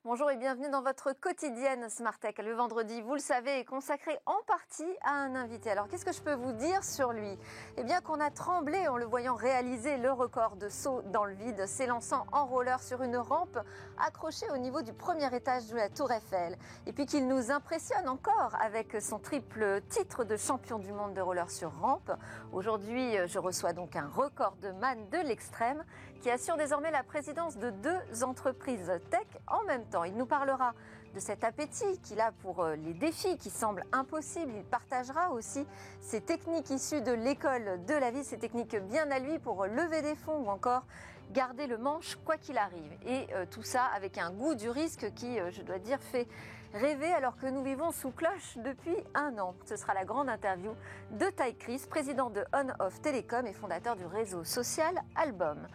Bonjour et bienvenue dans votre quotidienne Smart Tech. Le vendredi, vous le savez, est consacré en partie à un invité. Alors, qu'est-ce que je peux vous dire sur lui? Eh bien, qu'on a tremblé en le voyant réaliser le record de saut dans le vide, s'élançant en roller sur une rampe accrochée au niveau du premier étage de la Tour Eiffel. Et puis qu'il nous impressionne encore avec son triple titre de champion du monde de roller sur rampe. Aujourd'hui, je reçois donc un recordman de l'extrême qui assure désormais la présidence de 2 entreprises tech en même temps. Il nous parlera de cet appétit qu'il a pour les défis qui semblent impossibles. Il partagera aussi ses techniques issues de l'école de la vie, ses techniques bien à lui pour lever des fonds ou encore garder le manche quoi qu'il arrive. Et tout ça avec un goût du risque qui, je dois dire, fait rêver alors que nous vivons sous cloche depuis 1 an. Ce sera la grande interview de Ty Chris, président de On-Off Télécom et fondateur du réseau social Album.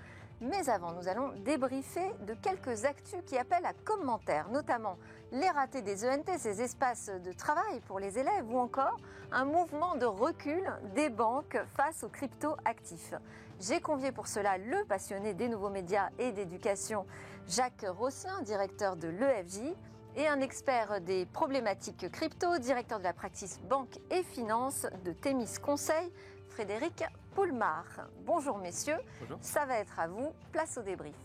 Mais avant, nous allons débriefer de quelques actus qui appellent à commentaires, notamment les ratés des ENT, ces espaces de travail pour les élèves, ou encore un mouvement de recul des banques face aux crypto-actifs. J'ai convié pour cela le passionné des nouveaux médias et d'éducation, Jacques Rosselin, directeur de l'EFJ, et un expert des problématiques crypto, directeur de la practice banque et finance de Thémis Conseil, Frédéric Poulmar. Bonjour messieurs, Bonjour. Ça va être à vous, place au débrief.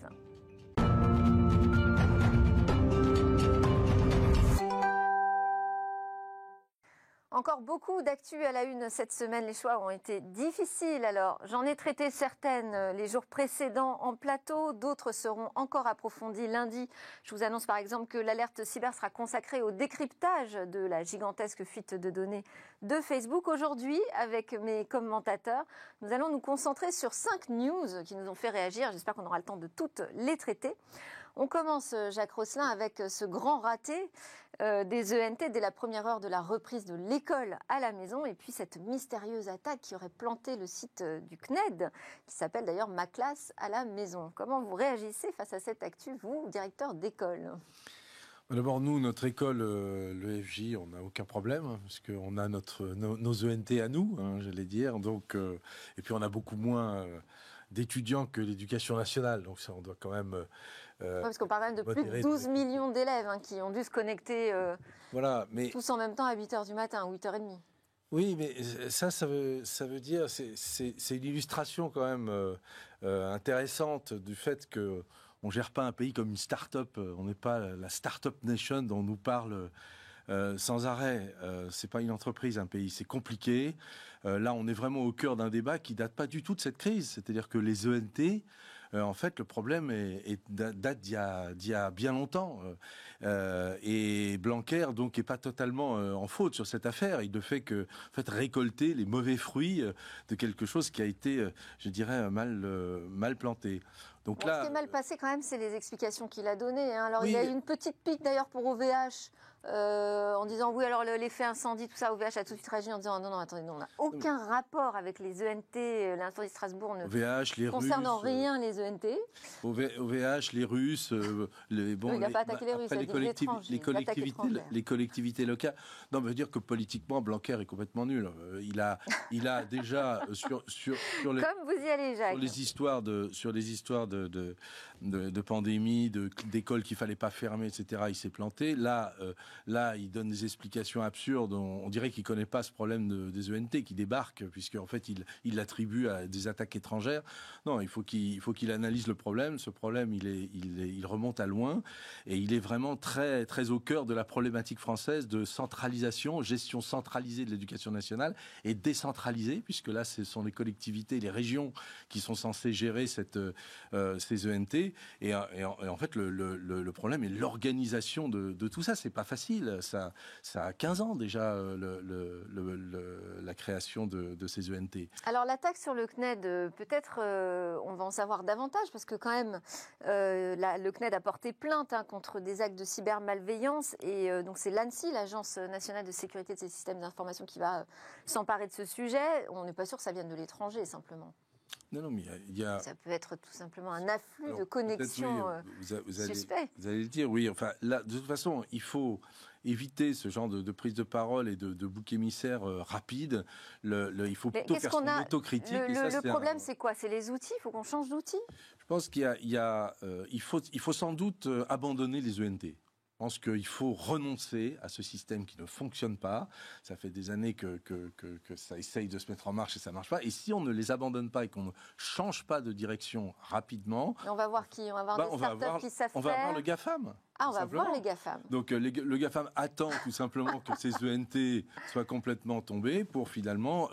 Encore beaucoup d'actu à la une cette semaine. Les choix ont été difficiles. Alors, j'en ai traité certaines les jours précédents en plateau. D'autres seront encore approfondies lundi. Je vous annonce par exemple que l'alerte cyber sera consacrée au décryptage de la gigantesque fuite de données de Facebook. Aujourd'hui, avec mes commentateurs, nous allons nous concentrer sur 5 news qui nous ont fait réagir. J'espère qu'on aura le temps de toutes les traiter. On commence, Jacques Rosselin, avec ce grand raté des ENT dès la première heure de la reprise de l'école à la maison et puis cette mystérieuse attaque qui aurait planté le site du CNED, qui s'appelle d'ailleurs Ma classe à la maison. Comment vous réagissez face à cette actu, vous, directeur d'école ? D'abord, nous, notre école, l'EFJ, on n'a aucun problème, hein, parce qu'on a nos ENT à nous, hein, j'allais dire. Donc, et puis, on a beaucoup moins d'étudiants que l'éducation nationale. Donc, ça, on doit quand même... parce qu'on parle quand même de plus de 12 millions d'élèves qui ont dû se connecter voilà, mais... tous en même temps à 8h du matin, 8h30. Oui, mais ça veut dire, c'est une illustration quand même intéressante du fait que on gère pas un pays comme une start-up. On n'est pas la start-up nation dont on nous parle sans arrêt. C'est pas une entreprise, un pays. C'est compliqué. Là, on est vraiment au cœur d'un débat qui date pas du tout de cette crise. C'est-à-dire que les ENT, en fait, le problème date d'il y a bien longtemps. Et Blanquer, donc, est pas totalement en faute sur cette affaire. Il ne fait que, en fait, récolter les mauvais fruits de quelque chose qui a été, je dirais, mal planté. Donc bon, là, ce qui est mal passé quand même, c'est les explications qu'il a données. Alors oui, il y a eu une petite pique d'ailleurs pour OVH en disant oui, alors l'effet incendie, tout ça, OVH a tout de suite réagi en disant non, attendez, on n'a aucun rapport avec les ENT, l'incendie de Strasbourg ne concernant rien les ENT. OVH, les Russes, il n'a pas attaqué les Russes, il a dit les collectivités locales. Non, mais veut dire que politiquement, Blanquer est complètement nul. Il a déjà sur les, comme vous y allez, Jacques, sur les histoires de pandémie, d'écoles qu'il fallait pas fermer, etc. Il s'est planté. Là, il donne des explications absurdes. On dirait qu'il connaît pas ce problème des ENT qui débarquent, puisque en fait, il l'attribue à des attaques étrangères. Non, il faut qu'il analyse le problème. Ce problème, il remonte à loin, et il est vraiment très, très au cœur de la problématique française de centralisation, gestion centralisée de l'éducation nationale et décentralisée, puisque là, ce sont les collectivités, les régions qui sont censées gérer ces ENT. Et en fait, le problème est l'organisation de tout ça. C'est pas facile. Ça a 15 ans déjà, la création de ces ENT. Alors, l'attaque sur le CNED, peut-être on va en savoir davantage, parce que quand même, le CNED a porté plainte contre des actes de cybermalveillance. Et donc, c'est l'ANSSI, l'Agence nationale de sécurité de ces systèmes d'information, qui va s'emparer de ce sujet. On n'est pas sûr que ça vienne de l'étranger, simplement. Non, mais il y a... Ça peut être tout simplement un afflux de connexions suspects. Vous allez le dire, oui. Enfin, là, de toute façon, il faut éviter ce genre de prise de parole et de bouc émissaire rapide. Il faut plutôt faire son autocritique. Le problème, c'est quoi? C'est les outils? Il faut qu'on change d'outils? Je pense qu'il faut sans doute abandonner les ENT. Je pense qu'il faut renoncer à ce système qui ne fonctionne pas. Ça fait des années que ça essaye de se mettre en marche et ça ne marche pas. Et si on ne les abandonne pas et qu'on ne change pas de direction rapidement... Et on va voir qui? On va voir des startups qui savent faire. On va avoir le GAFAM. Ah, on va voir les GAFAM. Donc le GAFAM attend tout simplement que ces ENT soient complètement tombés pour finalement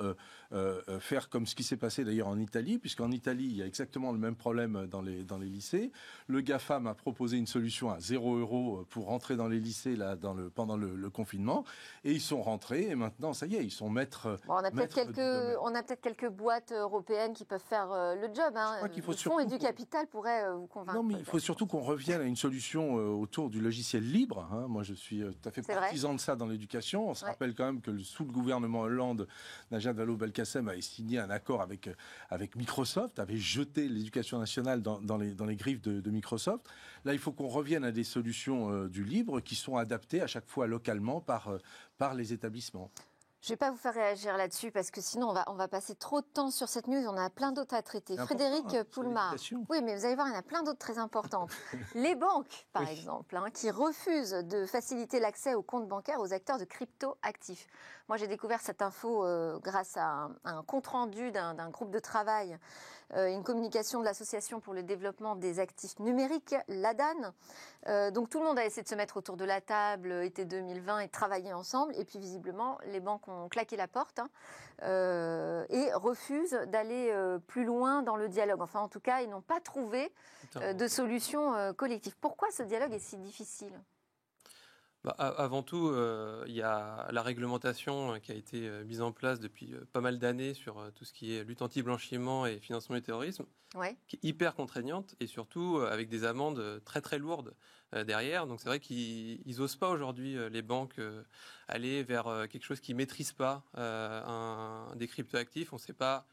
faire comme ce qui s'est passé d'ailleurs en Italie, puisqu'en Italie, il y a exactement le même problème dans les lycées. Le GAFAM a proposé une solution à 0 € pour rentrer dans les lycées là, pendant le confinement, et ils sont rentrés, et maintenant, ça y est, ils sont maîtres. Bon, on a peut-être quelques boîtes européennes qui peuvent faire le job. Hein. Le fonds et du capital pourrait vous convaincre. Non, mais il faut surtout qu'on revienne à une solution autour du logiciel libre. Hein. Moi, je suis tout à fait partisan de ça dans l'éducation. On se rappelle quand même que sous le gouvernement Hollande, Najat Vallaud-Belkacem avait signé un accord avec Microsoft, avait jeté l'éducation nationale dans les griffes de Microsoft. Là, il faut qu'on revienne à des solutions du libre qui sont adaptées à chaque fois localement par les établissements. Je ne vais pas vous faire réagir là-dessus parce que sinon on va passer trop de temps sur cette news. On a plein d'autres à traiter. Frédéric Poulmar. Oui, mais vous allez voir, il y en a plein d'autres très importantes. Les banques, par exemple, qui refusent de faciliter l'accès aux comptes bancaires aux acteurs de crypto-actifs. Moi, j'ai découvert cette info grâce à un compte-rendu d'un groupe de travail, une communication de l'Association pour le développement des actifs numériques, l'ADAN. Donc tout le monde a essayé de se mettre autour de la table été 2020 et de travailler ensemble. Et puis visiblement, les banques ont claqué la porte et refusent d'aller plus loin dans le dialogue. Enfin, en tout cas, ils n'ont pas trouvé de solution collective. Pourquoi ce dialogue est si difficile ? Avant tout, il y a la réglementation qui a été mise en place depuis pas mal d'années sur tout ce qui est lutte anti-blanchiment et financement du terrorisme, qui est hyper contraignante et surtout avec des amendes très très lourdes derrière. Donc c'est vrai qu'ils n'osent pas aujourd'hui, les banques, aller vers quelque chose qui ne maîtrise pas des cryptoactifs. On ne sait pas,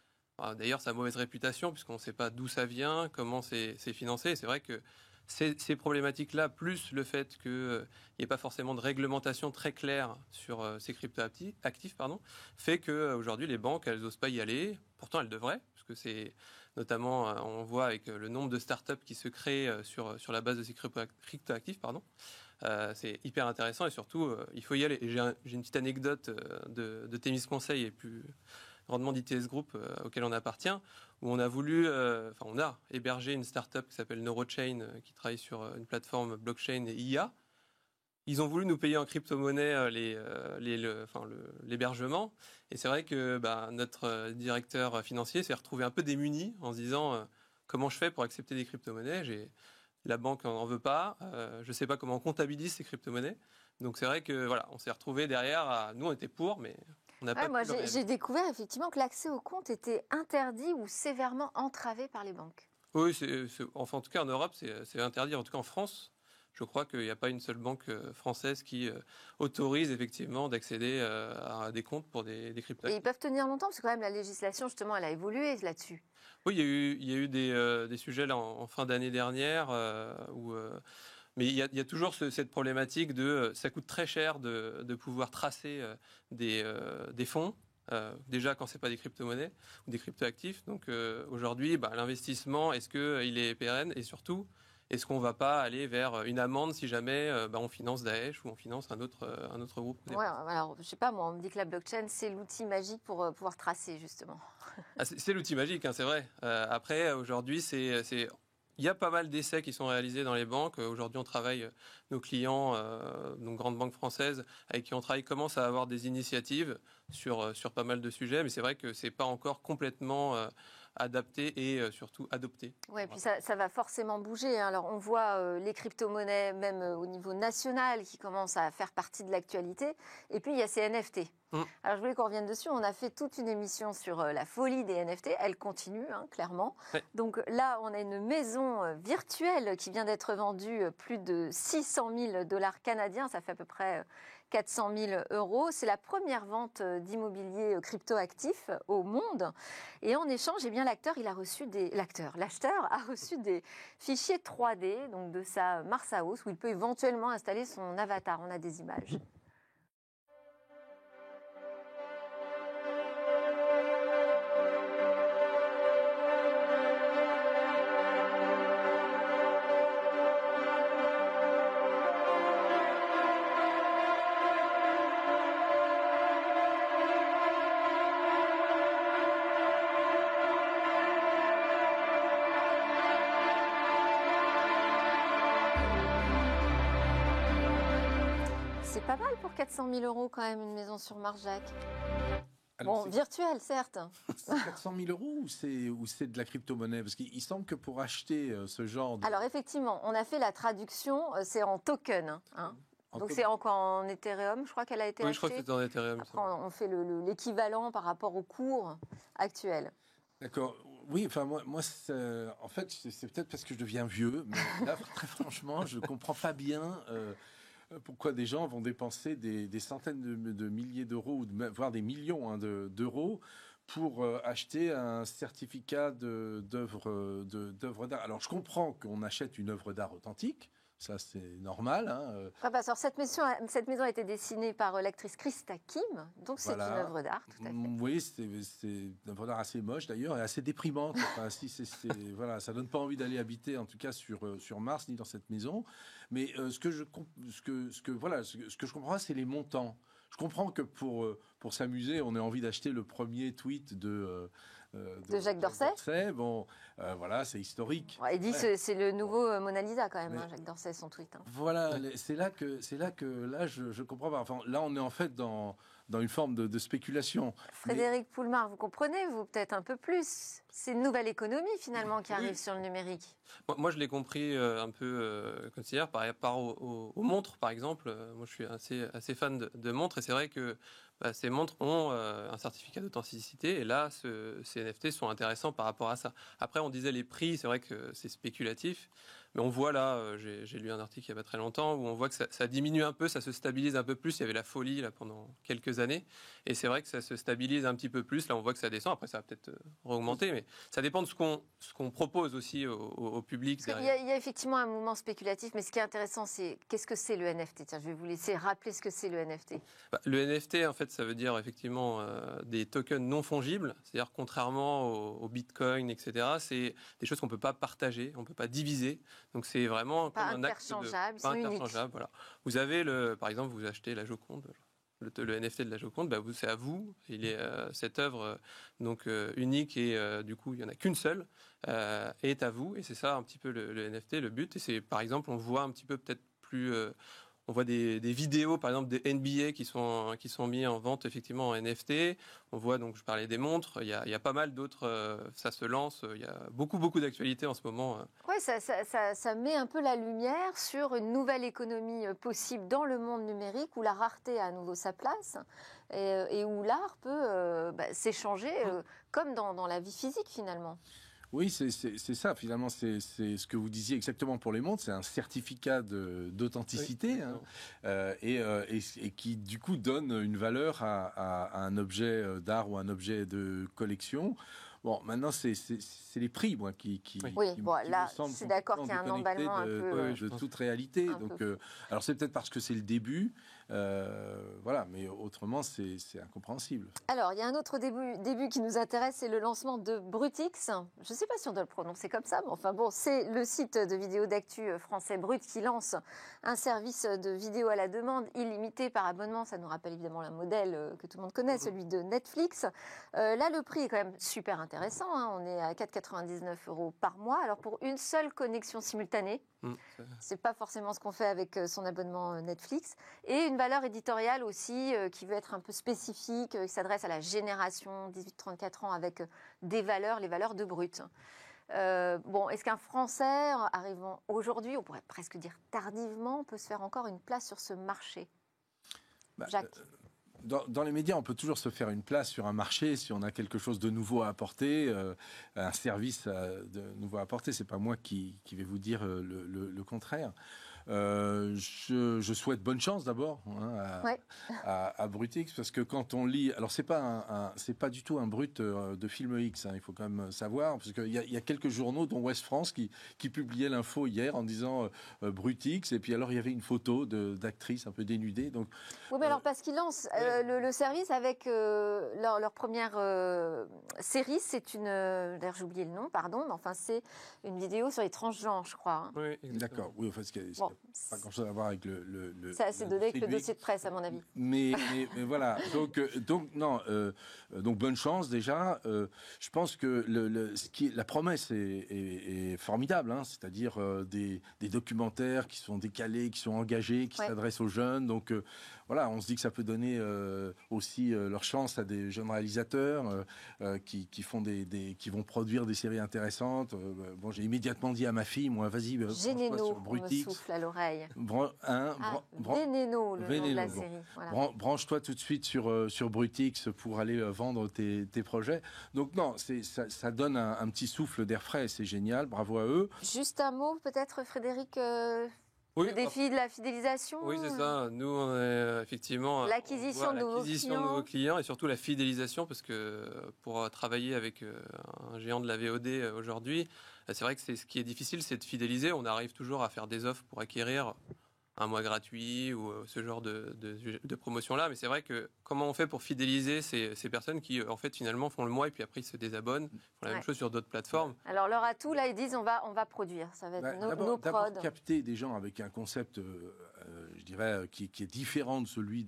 d'ailleurs ça a mauvaise réputation puisqu'on ne sait pas d'où ça vient, comment c'est financé. Et c'est vrai que ces problématiques-là, plus le fait qu'il n'y ait pas forcément de réglementation très claire sur ces cryptoactifs, fait qu'aujourd'hui, les banques, elles n'osent pas y aller. Pourtant, elles devraient, parce que c'est notamment, on voit avec le nombre de startups qui se créent sur la base de ces cryptoactifs. C'est hyper intéressant et surtout, il faut y aller. Et j'ai une petite anecdote de Thémis Conseil et plus grandement d'ITS Group auquel on appartient, où on a voulu, on a hébergé une start-up qui s'appelle Neurochain, qui travaille sur une plateforme blockchain et IA. Ils ont voulu nous payer en crypto-monnaie l'hébergement. Et c'est vrai que notre directeur financier s'est retrouvé un peu démuni en se disant comment je fais pour accepter des crypto-monnaies. La banque n'en veut pas. Je ne sais pas comment on comptabilise ces crypto-monnaies. Donc c'est vrai que on s'est retrouvé derrière. Nous, on était pour, mais on n'a pas pu. Moi, j'ai découvert effectivement que l'accès au compte était interdit ou sévèrement entravé par les banques. Oui, enfin, en tout cas en Europe, c'est interdit. En tout cas en France, je crois qu'il n'y a pas une seule banque française qui autorise effectivement d'accéder à des comptes pour des crypto-actifs. Et ils peuvent tenir longtemps parce que quand même la législation justement elle a évolué là-dessus. Oui, il y a eu des sujets là en fin d'année dernière mais il y a toujours cette problématique de ça coûte très cher de pouvoir tracer des fonds. Déjà quand c'est pas des crypto-monnaies ou des crypto-actifs. Donc aujourd'hui, l'investissement, est-ce qu'il est pérenne et surtout, est-ce qu'on ne va pas aller vers une amende si jamais on finance Daesh ou on finance un autre groupe? Alors je sais pas, moi on me dit que la blockchain c'est l'outil magique pour pouvoir tracer justement. C'est l'outil magique, c'est vrai. Après aujourd'hui il y a pas mal d'essais qui sont réalisés dans les banques. Aujourd'hui, on travaille, nos clients, donc grandes banques françaises, avec qui on travaille, commencent à avoir des initiatives sur pas mal de sujets, mais c'est vrai que c'est pas encore complètement adapté et surtout adopté. Oui, puis ça va forcément bouger. Alors on voit les crypto-monnaies, même au niveau national, qui commencent à faire partie de l'actualité. Et puis il y a ces NFT. Alors je voulais qu'on revienne dessus. On a fait toute une émission sur la folie des NFT. Elle continue, clairement. Ouais. Donc là, on a une maison virtuelle qui vient d'être vendue plus de 600 000 $ canadiens. Ça fait à peu près 400 000 €. C'est la première vente d'immobilier crypto-actif au monde. Et en échange, l'acheteur a reçu des fichiers 3D, donc de sa Mars House, où il peut éventuellement installer son avatar. On a des images. pas mal pour 400 000 € quand même, une maison sur Mars, Jacques. Alors, bon, virtuelle, certes. C'est 400 000 € ou c'est de la crypto-monnaie? Parce qu'il semble que pour acheter ce genre de... Alors effectivement, on a fait la traduction, c'est en token. Hein. Donc c'est encore en Ethereum, je crois qu'elle a été achetée. Oui, je crois que c'est en Ethereum. Après, on fait l'équivalent par rapport au cours actuel. D'accord. Oui, enfin moi en fait, c'est peut-être parce que je deviens vieux, mais là, très franchement, je comprends pas bien pourquoi des gens vont dépenser des centaines de milliers d'euros, voire des millions d'euros pour acheter un certificat d'œuvre d'art. Alors, je comprends qu'on achète une œuvre d'art authentique. Ça, c'est normal. Hein. Alors, cette maison a été dessinée par l'actrice Krista Kim, donc c'est une œuvre d'art, tout à fait. Oui, c'est une œuvre d'art assez moche d'ailleurs et assez déprimante. Enfin, voilà, ça donne pas envie d'aller habiter, en tout cas sur Mars ni dans cette maison. Mais ce que je comprends, c'est les montants. Je comprends que pour s'amuser, on ait envie d'acheter le premier tweet de Jacques Dorsey. Bon, voilà, c'est historique. Ouais, il dit c'est le nouveau Mona Lisa quand même, Jacques Dorsey, son tweet. Hein. Voilà, c'est là que je comprends pas. Enfin, là, on est en fait dans une forme de spéculation. Frédéric Poulmar, vous comprenez, vous peut-être un peu plus. C'est une nouvelle économie finalement qui arrive sur le numérique. Moi, je l'ai compris un peu comme hier par rapport aux montres, par exemple. Moi, je suis assez fan de montres et c'est vrai que ces montres ont un certificat d'authenticité et là, ces NFT sont intéressants par rapport à ça. Après, on disait les prix, c'est vrai que c'est spéculatif. Mais on voit là, j'ai lu un article il n'y a pas très longtemps, où on voit que ça diminue un peu, ça se stabilise un peu plus. Il y avait la folie là pendant quelques années. Et c'est vrai que ça se stabilise un petit peu plus. Là, on voit que ça descend. Après, ça va peut-être augmenter. Mais ça dépend de ce qu'on propose aussi au public. Il y a effectivement un mouvement spéculatif. Mais ce qui est intéressant, c'est qu'est-ce que c'est le NFT? Tiens, je vais vous laisser rappeler ce que c'est le NFT. Le NFT, en fait, ça veut dire effectivement des tokens non fongibles. C'est-à-dire, contrairement au Bitcoin, etc., c'est des choses qu'on ne peut pas partager, on ne peut pas diviser. Donc c'est vraiment pas comme un acte de... Pas interchangeable. Voilà. Vous avez par exemple, vous achetez la Joconde, le NFT de la Joconde, c'est à vous. Il est cette œuvre donc unique et du coup il y en a qu'une seule est à vous et c'est ça un petit peu le NFT, le but. Et c'est par exemple on voit un petit peu peut-être plus on voit des vidéos, par exemple, des NBA qui sont mis en vente effectivement en NFT. On voit, donc je parlais des montres, il y a pas mal d'autres, ça se lance, il y a beaucoup d'actualités en ce moment. Oui, ça met un peu la lumière sur une nouvelle économie possible dans le monde numérique où la rareté a à nouveau sa place et où l'art peut s'échanger comme dans la vie physique finalement. Oui, c'est ça, finalement, c'est ce que vous disiez exactement pour les montres, c'est un certificat d'authenticité et qui, du coup, donne une valeur à un objet d'art ou un objet de collection. Bon, maintenant, c'est les prix, moi, qui là, je suis d'accord qu'il y a un emballement un peu... de toute réalité. Donc, alors, c'est peut-être parce que c'est le début, voilà, mais autrement, c'est incompréhensible. Alors, il y a un autre début qui nous intéresse, c'est le lancement de Brutix. Je ne sais pas si on doit le prononcer comme ça, mais enfin bon, c'est le site de vidéo d'actu français Brut qui lance un service de vidéo à la demande illimité par abonnement. Ça nous rappelle évidemment le modèle que tout le monde connaît, celui de Netflix. Là, le prix est quand même super intéressant. Hein. On est à 4,99 € par mois. Alors, pour une seule connexion simultanée, c'est pas forcément ce qu'on fait avec son abonnement Netflix. Et une valeur éditoriale aussi qui veut être un peu spécifique, qui s'adresse à la génération 18-34 ans avec les valeurs de Brut. Est-ce qu'un Français, arrivant aujourd'hui, on pourrait presque dire tardivement, peut se faire encore une place sur ce marché? Jacques. Dans les médias, on peut toujours se faire une place sur un marché si on a quelque chose de nouveau à apporter, un service de nouveau à apporter. C'est pas moi qui vais vous dire le contraire. Je souhaite bonne chance d'abord à Brutix parce que quand on lit, alors c'est pas du tout un Brut de Film X, hein, il faut quand même savoir parce qu'il y a quelques journaux dont Ouest France qui publiaient l'info hier en disant Brutix et puis alors il y avait une photo d'actrices un peu dénudées. Donc oui, mais alors parce qu'ils lancent le service avec leur première série, c'est une, d'ailleurs j'ai oublié le nom, pardon, mais enfin c'est une vidéo sur les transgenres, je crois. Hein. Oui, d'accord. Oui, enfin pas grand-chose à voir avec le ça a assez donné avec le dossier de presse, à mon avis. Mais voilà. Donc bonne chance déjà. Je pense que la promesse est formidable. Hein, c'est-à-dire des documentaires qui sont décalés, qui sont engagés, qui s'adressent aux jeunes. Donc voilà, on se dit que ça peut donner aussi leur chance à des jeunes réalisateurs qui vont produire des séries intéressantes. Bon, j'ai immédiatement dit à ma fille, moi, vas-y, Généno, on me souffle à l'oreille. Vénéno, le nom de la série. Voilà. Branche-toi tout de suite sur Brutix pour aller vendre tes projets. Donc non, ça donne un petit souffle d'air frais, c'est génial, bravo à eux. Juste un mot peut-être, Frédéric. Oui, le défi de la fidélisation. Oui, c'est ça. Nous, on est effectivement l'acquisition de nouveaux clients et surtout la fidélisation, parce que pour travailler avec un géant de la VOD aujourd'hui, c'est vrai que ce qui est difficile, c'est de fidéliser. On arrive toujours à faire des offres pour acquérir un mois gratuit ou ce genre de promotion-là. Mais c'est vrai que comment on fait pour fidéliser ces personnes qui, en fait, finalement, font le mois et puis après, ils se désabonnent, font la même chose sur d'autres plateformes. Alors, leur atout, là, ils disent on va produire. Ça va être nos prods. D'abord, capter des gens avec un concept, je dirais, qui est différent de celui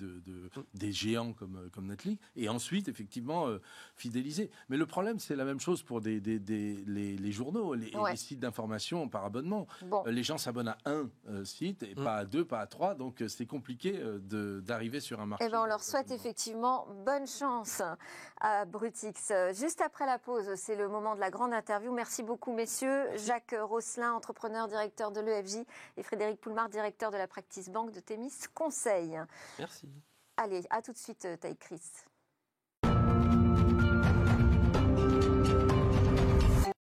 des géants comme Netflix. Et ensuite, effectivement, fidéliser. Mais le problème, c'est la même chose pour les journaux, les sites d'information par abonnement. Bon. Les gens s'abonnent à un site et pas à deux, pas à trois, donc c'est compliqué d'arriver sur un marché. Eh ben, on leur souhaite effectivement bonne chance à Brutix. Juste après la pause, c'est le moment de la grande interview. Merci beaucoup, messieurs. Jacques Rosselin, entrepreneur, directeur de l'EFJ, et Frédéric Poulmard, directeur de la Practice Bank de Thémis Conseil. Merci. Allez, à tout de suite, Taïk Chris.